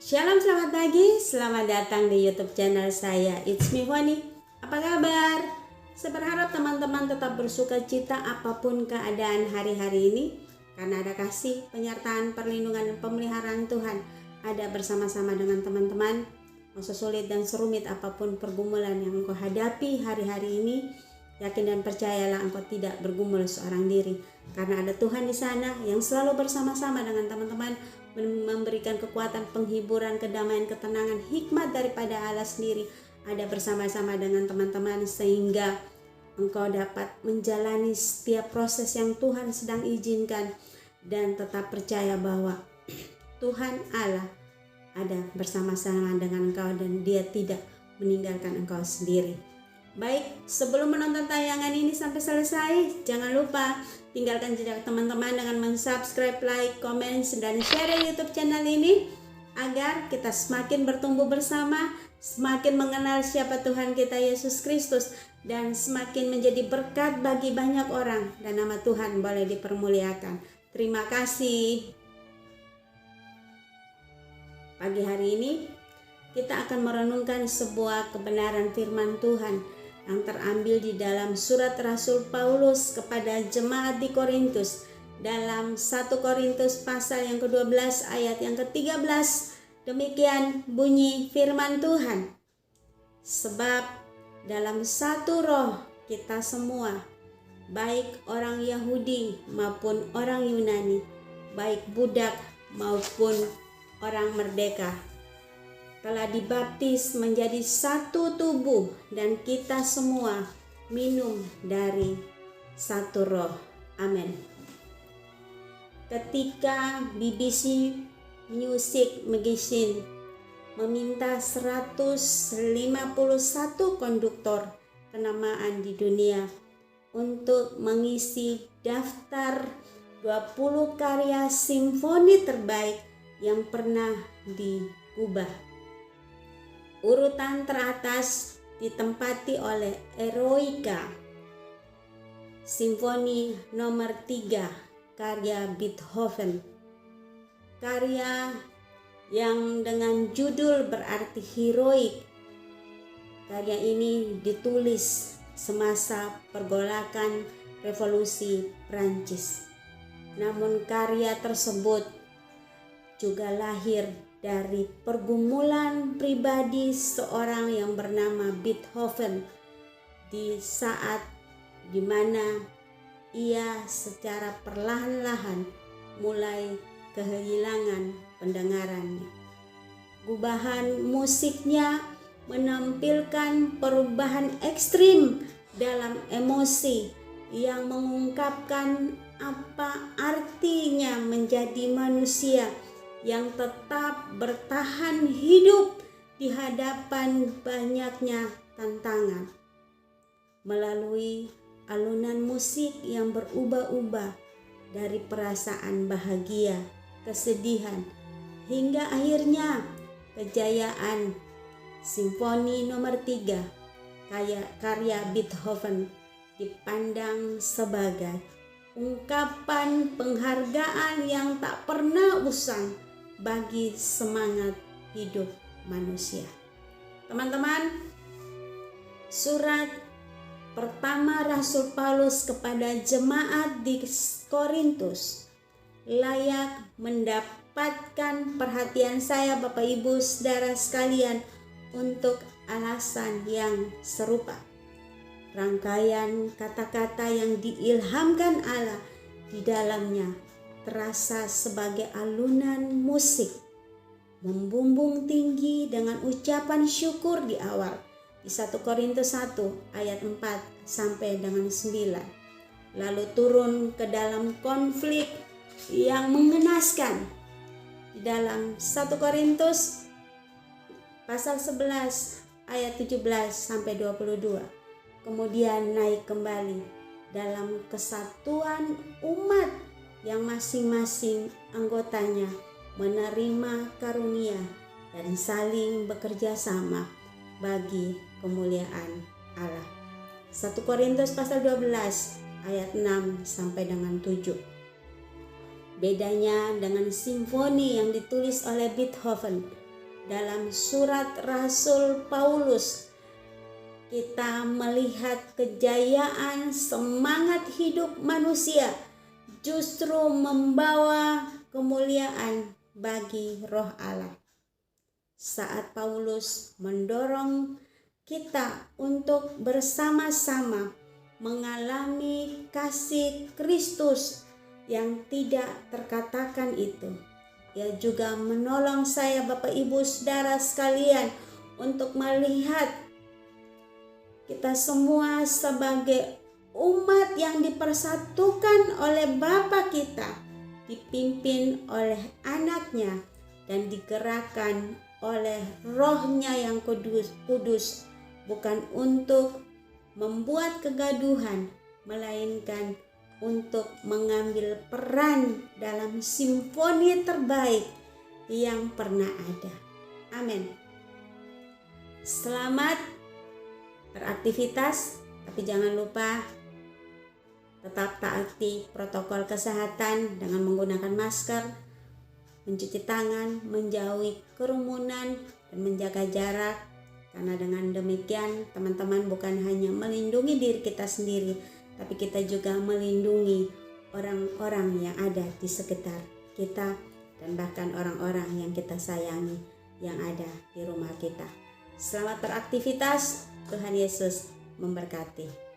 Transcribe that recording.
Shalom, selamat pagi, selamat datang di YouTube channel saya. It's me Foni. Apa kabar? Saya berharap teman-teman tetap bersuka cita apapun keadaan hari-hari ini, karena ada kasih, penyertaan, perlindungan, dan pemeliharaan Tuhan ada bersama-sama dengan teman-teman. Mau sesulit dan serumit apapun pergumulan yang engkau hadapi hari-hari ini, yakin dan percayalah engkau tidak bergumul seorang diri, karena ada Tuhan di sana yang selalu bersama-sama dengan teman-teman, memberikan kekuatan, penghiburan, kedamaian, ketenangan, hikmat daripada Allah sendiri ada bersama-sama dengan teman-teman, sehingga engkau dapat menjalani setiap proses yang Tuhan sedang izinkan dan tetap percaya bahwa Tuhan Allah ada bersama-sama dengan engkau dan Dia tidak meninggalkan engkau sendiri. Baik, sebelum menonton tayangan ini sampai selesai, jangan lupa tinggalkan jejak teman-teman dengan mensubscribe, like, komen, dan share YouTube channel ini agar kita semakin bertumbuh bersama, semakin mengenal siapa Tuhan kita Yesus Kristus, dan semakin menjadi berkat bagi banyak orang, dan nama Tuhan boleh dipermuliakan. Terima kasih. Pagi hari ini kita akan merenungkan sebuah kebenaran firman Tuhan yang terambil di dalam surat Rasul Paulus kepada jemaat di Korintus, dalam 1 Korintus pasal yang ke-12 ayat yang ke-13. Demikian bunyi firman Tuhan. Sebab dalam satu roh kita semua, baik orang Yahudi maupun orang Yunani, baik budak maupun orang merdeka, telah dibaptis menjadi satu tubuh, dan kita semua minum dari satu roh. Amin. Ketika BBC Music Magazine meminta 151 konduktor kenamaan di dunia untuk mengisi daftar 20 karya simfoni terbaik yang pernah diubah, urutan teratas ditempati oleh Eroica, Simfoni nomor 3 karya Beethoven. Karya yang dengan judul berarti heroik. Karya ini ditulis semasa pergolakan revolusi Prancis. Namun karya tersebut juga lahir dari pergumulan pribadi seorang yang bernama Beethoven di saat dimana ia secara perlahan-lahan mulai kehilangan pendengarannya. Gubahan musiknya menampilkan perubahan ekstrim dalam emosi yang mengungkapkan apa artinya menjadi manusia yang tetap bertahan hidup di hadapan banyaknya tantangan. Melalui alunan musik yang berubah-ubah dari perasaan bahagia, kesedihan, hingga akhirnya kejayaan Simfoni nomor 3 karya Beethoven dipandang sebagai ungkapan penghargaan yang tak pernah usang bagi semangat hidup manusia. Teman-teman, surat pertama Rasul Paulus kepada jemaat di Korintus layak mendapatkan perhatian saya, Bapak Ibu Saudara sekalian, untuk alasan yang serupa. Rangkaian kata-kata yang diilhamkan Allah di dalamnya terasa sebagai alunan musik, membumbung tinggi dengan ucapan syukur di awal di 1 Korintus 1 ayat 4 sampai dengan 9, lalu turun ke dalam konflik yang mengenaskan di dalam 1 Korintus pasal 11 ayat 17 sampai 22, kemudian naik kembali dalam kesatuan umat yang masing-masing anggotanya menerima karunia dan saling bekerja sama bagi kemuliaan Allah. 1 Korintus pasal 12 ayat 6 sampai dengan 7. Bedanya dengan simfoni yang ditulis oleh Beethoven dalam surat Rasul Paulus, kita melihat kejayaan semangat hidup manusia justru membawa kemuliaan bagi Roh Allah. Saat Paulus mendorong kita untuk bersama-sama mengalami kasih Kristus yang tidak terkatakan itu, ia juga menolong saya, Bapak Ibu Saudara sekalian, untuk melihat kita semua sebagai umat yang dipersatukan oleh Bapa kita, dipimpin oleh anaknya dan digerakkan oleh Roh-Nya yang kudus, bukan untuk membuat kegaduhan, melainkan untuk mengambil peran dalam simfoni terbaik yang pernah ada. Amin. Selamat beraktivitas, tapi jangan lupa tetap taati protokol kesehatan dengan menggunakan masker, mencuci tangan, menjauhi kerumunan, dan menjaga jarak. Karena dengan demikian teman-teman bukan hanya melindungi diri kita sendiri, tapi kita juga melindungi orang-orang yang ada di sekitar kita dan bahkan orang-orang yang kita sayangi yang ada di rumah kita. Selamat beraktivitas, Tuhan Yesus memberkati.